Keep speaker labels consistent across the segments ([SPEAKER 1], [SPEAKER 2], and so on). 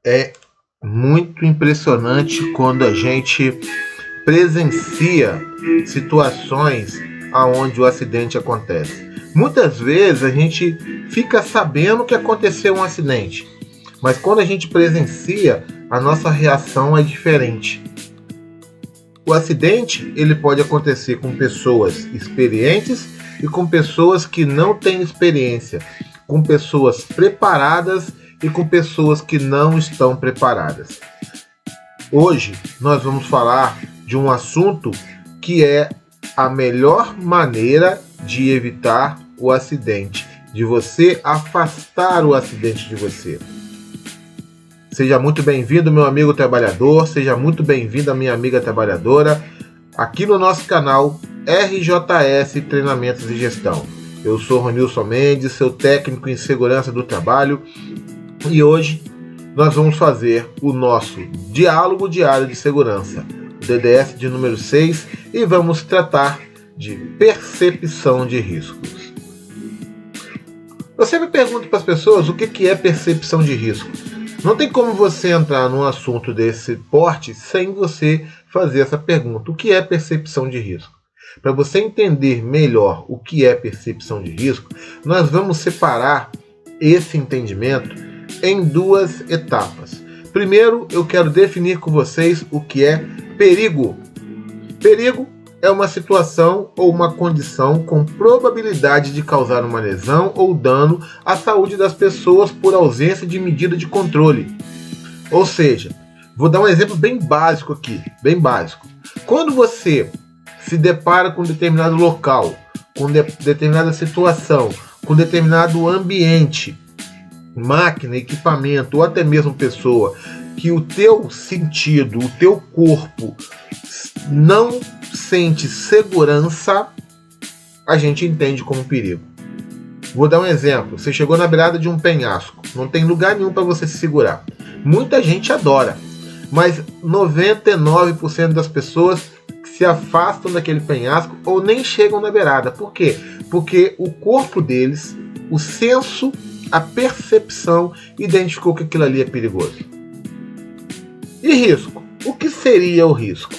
[SPEAKER 1] É muito impressionante quando a gente presencia situações aonde o acidente acontece. Muitas vezes a gente fica sabendo que aconteceu um acidente, mas quando a gente presencia, a nossa reação é diferente. O acidente ele pode acontecer com pessoas experientes e com pessoas que não têm experiência, com pessoas preparadas e com pessoas que não estão preparadas. Hoje nós vamos falar de um assunto que é a melhor maneira de evitar o acidente, de você afastar o acidente de você. Seja muito bem-vindo, meu amigo trabalhador, seja muito bem-vinda, minha amiga trabalhadora, aqui no nosso canal RJS Treinamentos e Gestão. Eu sou Ronilson Mendes, seu técnico em segurança do trabalho, e hoje nós vamos fazer o nosso Diálogo Diário de Segurança, DDS de número 6, e vamos tratar de percepção de riscos. Eu sempre pergunto para as pessoas o que é percepção de risco. Não tem como você entrar num assunto desse porte sem você fazer essa pergunta. O que é percepção de risco? Para você entender melhor o que é percepção de risco, nós vamos separar esse entendimento em duas etapas. Primeiro, eu quero definir com vocês o que é perigo. Perigo é uma situação ou uma condição com probabilidade de causar uma lesão ou dano à saúde das pessoas por ausência de medida de controle. Ou seja, vou dar um exemplo bem básico aqui, bem básico. Quando você se depara com um determinado local, com determinada situação, com determinado ambiente, máquina, equipamento ou até mesmo pessoa, que o teu sentido, o teu corpo não sente segurança, a gente entende como perigo. Vou dar um exemplo. Você chegou na beirada de um penhasco, não tem lugar nenhum para você se segurar. Muita gente adora, mas 99% das pessoas se afastam daquele penhasco ou nem chegam na beirada. Por quê? Porque o corpo deles, o senso, a percepção identificou que aquilo ali é perigoso. E risco? O que seria o risco?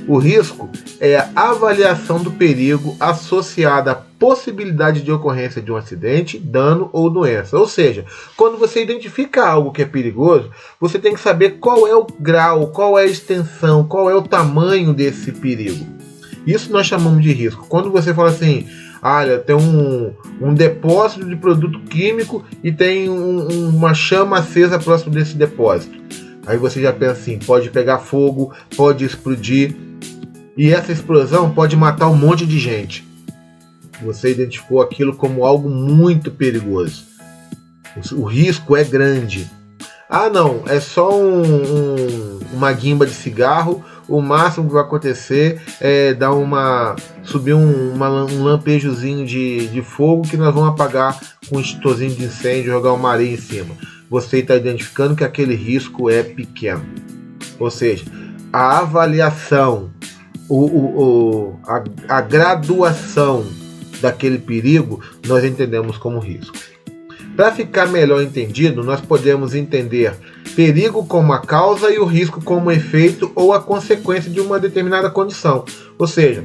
[SPEAKER 1] O risco é a avaliação do perigo associada à possibilidade de ocorrência de um acidente, dano ou doença. Ou seja, quando você identifica algo que é perigoso, você tem que saber qual é o grau, qual é a extensão, qual é o tamanho desse perigo. Isso nós chamamos de risco. Quando você fala assim, olha, tem um depósito de produto químico e tem uma chama acesa próximo desse depósito. Aí você já pensa assim, pode pegar fogo, pode explodir, e essa explosão pode matar um monte de gente. Você identificou aquilo como algo muito perigoso. O risco é grande. Ah não, é só uma guimba de cigarro, o máximo que vai acontecer é dar subir um lampejozinho de fogo que nós vamos apagar com um extintorzinho de incêndio, jogar uma areia em cima. Você está identificando que aquele risco é pequeno. Ou seja, a avaliação, a graduação daquele perigo, nós entendemos como risco. Para ficar melhor entendido, nós podemos entender perigo como a causa e o risco como o efeito ou a consequência de uma determinada condição. Ou seja,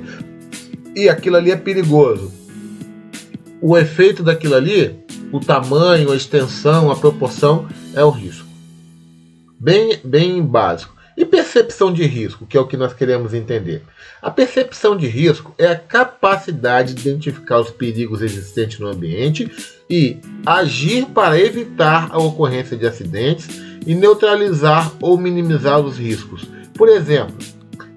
[SPEAKER 1] e aquilo ali é perigoso. O efeito daquilo ali, o tamanho, a extensão, a proporção, é o risco. Bem básico. E percepção de risco, que é o que nós queremos entender. A percepção de risco é a capacidade de identificar os perigos existentes no ambiente e agir para evitar a ocorrência de acidentes e neutralizar ou minimizar os riscos. Por exemplo,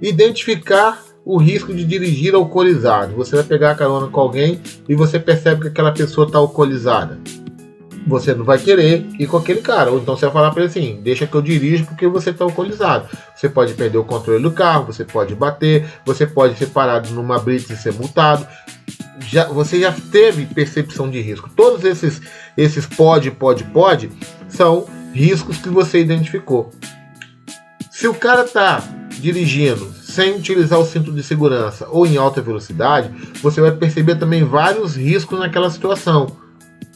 [SPEAKER 1] identificar o risco de dirigir alcoolizado. Você vai pegar a carona com alguém e você percebe que aquela pessoa está alcoolizada. Você não vai querer ir com aquele cara. Ou então você vai falar para ele assim, deixa que eu dirijo porque você está alcoolizado. Você pode perder o controle do carro, você pode bater, você pode ser parado numa blitz e ser multado. Você já teve percepção de risco. Todos esses pode são riscos que você identificou. Se o cara está dirigindo sem utilizar o cinto de segurança ou em alta velocidade, você vai perceber também vários riscos naquela situação.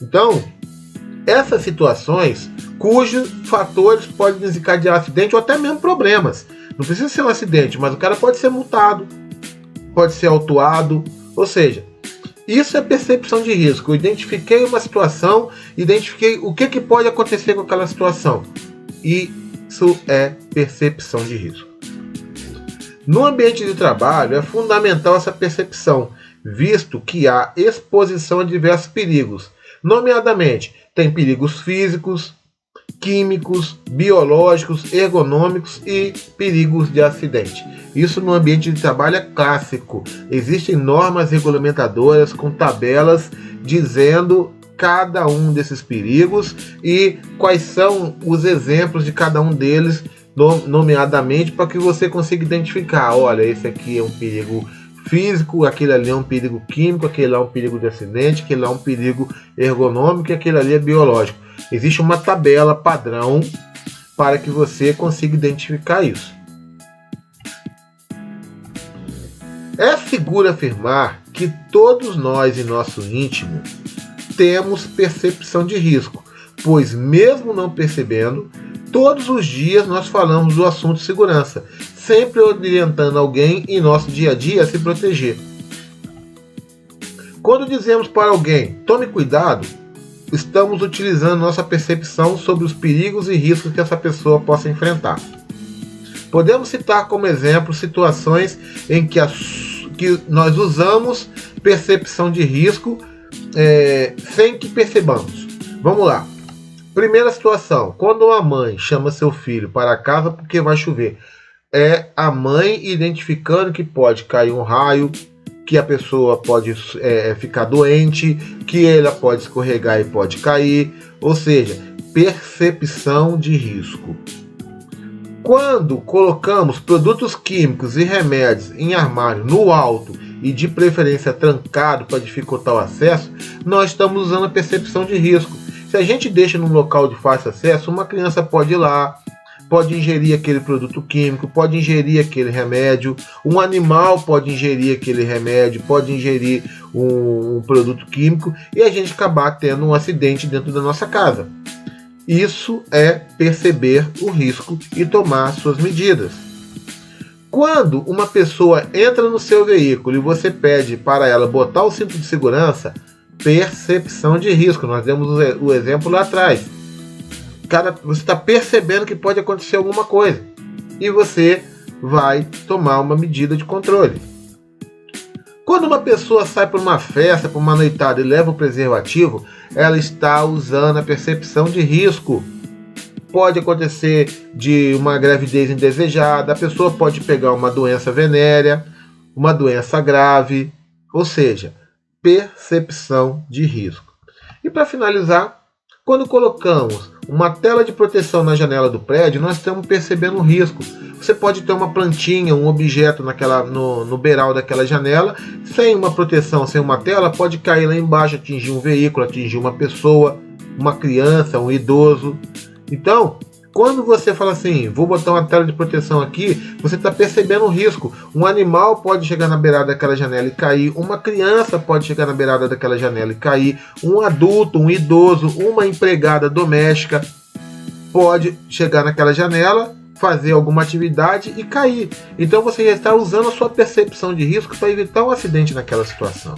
[SPEAKER 1] Então, essas situações cujos fatores podem desencadear acidente ou até mesmo problemas. Não precisa ser um acidente, mas o cara pode ser multado, pode ser autuado, ou seja, isso é percepção de risco. Eu identifiquei uma situação, identifiquei o que pode acontecer com aquela situação. Isso é percepção de risco. No ambiente de trabalho é fundamental essa percepção, visto que há exposição a diversos perigos. Nomeadamente, tem perigos físicos, químicos, biológicos, ergonômicos e perigos de acidente. Isso no ambiente de trabalho é clássico. Existem normas regulamentadoras com tabelas dizendo cada um desses perigos e quais são os exemplos de cada um deles, nomeadamente, para que você consiga identificar, olha, esse aqui é um perigo físico, aquele ali é um perigo químico, aquele lá é um perigo de acidente, aquele lá é um perigo ergonômico e aquele ali é biológico. Existe uma tabela padrão para que você consiga identificar isso. É seguro afirmar que todos nós, em nosso íntimo, temos percepção de risco, pois mesmo não percebendo, todos os dias nós falamos do assunto segurança, sempre orientando alguém em nosso dia a dia a se proteger. Quando dizemos para alguém, tome cuidado, estamos utilizando nossa percepção sobre os perigos e riscos que essa pessoa possa enfrentar. Podemos citar como exemplo situações em que nós usamos percepção de risco sem que percebamos. Vamos lá. Primeira situação, quando uma mãe chama seu filho para casa porque vai chover, é a mãe identificando que pode cair um raio, que a pessoa pode ficar doente, que ela pode escorregar e pode cair, ou seja, percepção de risco. Quando colocamos produtos químicos e remédios em armário no alto e de preferência trancado para dificultar o acesso, nós estamos usando a percepção de risco. Se a gente deixa num local de fácil acesso, uma criança pode ir lá, pode ingerir aquele produto químico, pode ingerir aquele remédio, um animal pode ingerir aquele remédio, pode ingerir um produto químico e a gente acabar tendo um acidente dentro da nossa casa. Isso é perceber o risco e tomar suas medidas. Quando uma pessoa entra no seu veículo e você pede para ela botar o cinto de segurança, percepção de risco. Nós demos o exemplo lá atrás. Você está percebendo que pode acontecer alguma coisa e você vai tomar uma medida de controle. Quando uma pessoa sai para uma festa, para uma noitada e leva o preservativo, ela está usando a percepção de risco. Pode acontecer de uma gravidez indesejada, a pessoa pode pegar uma doença venérea, uma doença grave, ou seja, percepção de risco. E para finalizar, quando colocamos uma tela de proteção na janela do prédio, nós estamos percebendo o risco. Você pode ter uma plantinha, um objeto no beiral daquela janela, sem uma proteção, sem uma tela, pode cair lá embaixo, atingir um veículo, atingir uma pessoa, uma criança, um idoso. Então, quando você fala assim, vou botar uma tela de proteção aqui, você está percebendo o risco. Um animal pode chegar na beirada daquela janela e cair, uma criança pode chegar na beirada daquela janela e cair, um adulto, um idoso, uma empregada doméstica pode chegar naquela janela, fazer alguma atividade e cair. Então você já está usando a sua percepção de risco para evitar um acidente naquela situação.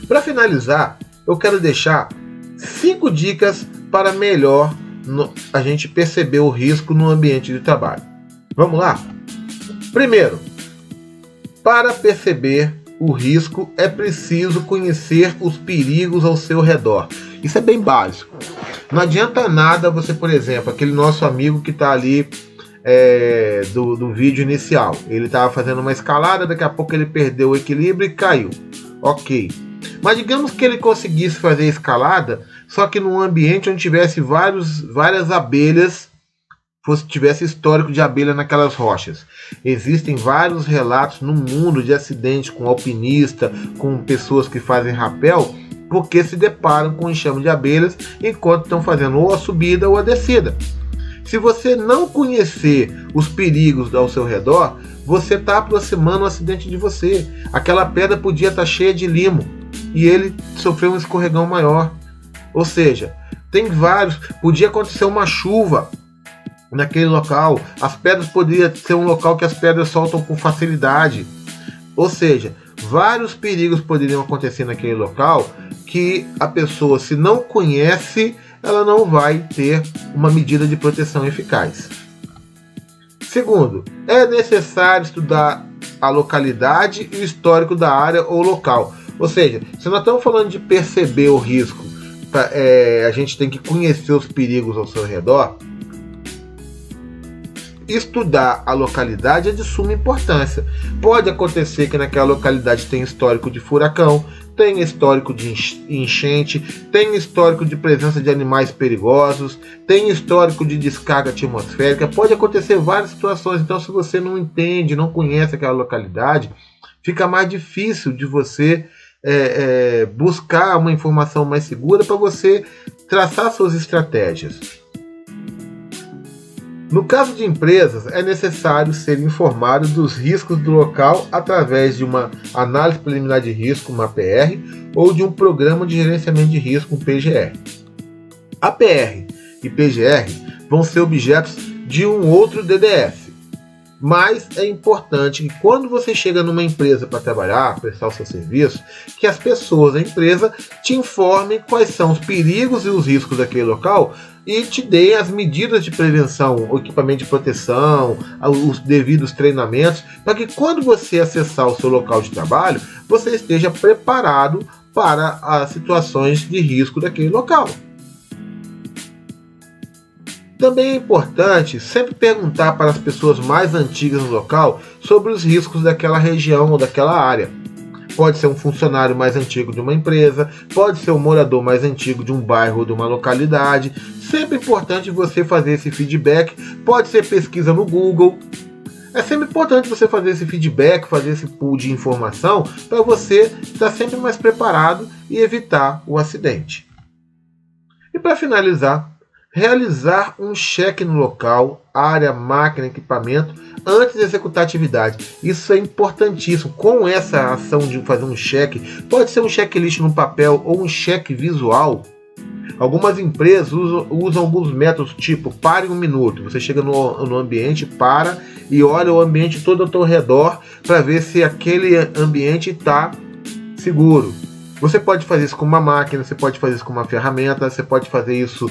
[SPEAKER 1] Para finalizar, eu quero deixar 5 dicas para melhor a gente perceber o risco no ambiente de trabalho. Vamos lá? Primeiro, para perceber o risco é preciso conhecer os perigos ao seu redor. Isso é bem básico. Não adianta nada você, por exemplo, aquele nosso amigo que está ali do vídeo inicial. Ele estava fazendo uma escalada, daqui a pouco ele perdeu o equilíbrio e caiu. Ok. Mas digamos que ele conseguisse fazer a escalada, só que num ambiente onde tivesse várias abelhas, tivesse histórico de abelha naquelas rochas. Existem vários relatos no mundo de acidentes com alpinista, com pessoas que fazem rapel, porque se deparam com enxame de abelhas enquanto estão fazendo ou a subida ou a descida. Se você não conhecer os perigos ao seu redor, você está aproximando um acidente de você. Aquela pedra podia estar cheia de limo e ele sofreu um escorregão maior. Ou seja, tem vários. Podia acontecer uma chuva naquele local, as pedras poderiam ser um local que as pedras soltam com facilidade. Ou seja, vários perigos poderiam acontecer naquele local que a pessoa, se não conhece, ela não vai ter uma medida de proteção eficaz. Segundo, é necessário estudar a localidade e o histórico da área ou local. Ou seja, se nós estamos falando de perceber o risco, a gente tem que conhecer os perigos ao seu redor. Estudar a localidade é de suma importância. Pode acontecer que naquela localidade tenha histórico de furacão, tem histórico de enchente, tem histórico de presença de animais perigosos, tem histórico de descarga atmosférica, pode acontecer várias situações. Então, se você não entende, não conhece aquela localidade, fica mais difícil de você buscar uma informação mais segura para você traçar suas estratégias. No caso de empresas, é necessário ser informado dos riscos do local através de uma análise preliminar de risco, uma APR, ou de um programa de gerenciamento de risco, um PGR. APR e PGR vão ser objetos de um outro DDS, mas é importante que quando você chega numa empresa para trabalhar, prestar o seu serviço, que as pessoas da empresa te informem quais são os perigos e os riscos daquele local e te deem as medidas de prevenção, o equipamento de proteção, os devidos treinamentos, para que quando você acessar o seu local de trabalho, você esteja preparado para as situações de risco daquele local. Também é importante sempre perguntar para as pessoas mais antigas no local sobre os riscos daquela região ou daquela área. Pode ser um funcionário mais antigo de uma empresa, pode ser um morador mais antigo de um bairro ou de uma localidade. Sempre importante você fazer esse feedback, pode ser pesquisa no Google. É sempre importante você fazer esse feedback, fazer esse pool de informação para você estar sempre mais preparado e evitar o acidente. E para finalizar, realizar um check no local, área, máquina, equipamento, antes de executar a atividade. Isso é importantíssimo. Com essa ação de fazer um check, pode ser um checklist no papel ou um check visual. Algumas empresas usam alguns métodos, tipo, pare um minuto. Você chega no ambiente, para e olha o ambiente todo ao seu redor para ver se aquele ambiente está seguro. Você pode fazer isso com uma máquina, você pode fazer isso com uma ferramenta, você pode fazer isso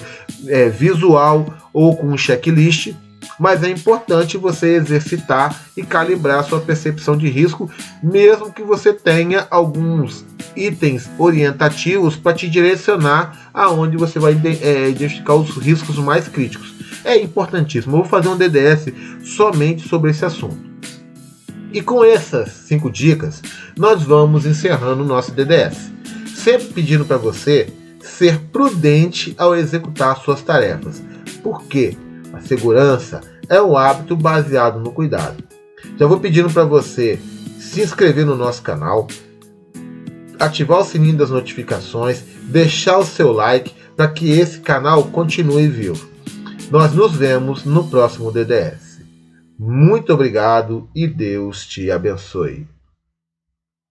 [SPEAKER 1] visual ou com um checklist, mas é importante você exercitar e calibrar a sua percepção de risco, mesmo que você tenha alguns itens orientativos para te direcionar aonde você vai identificar os riscos mais críticos. É importantíssimo. Eu vou fazer um DDS somente sobre esse assunto. E com essas 5 dicas, nós vamos encerrando o nosso DDS. Sempre pedindo para você ser prudente ao executar suas tarefas, porque a segurança é um hábito baseado no cuidado. Já vou pedindo para você se inscrever no nosso canal, ativar o sininho das notificações, deixar o seu like para que esse canal continue vivo. Nós nos vemos no próximo DDS. Muito obrigado e Deus te abençoe.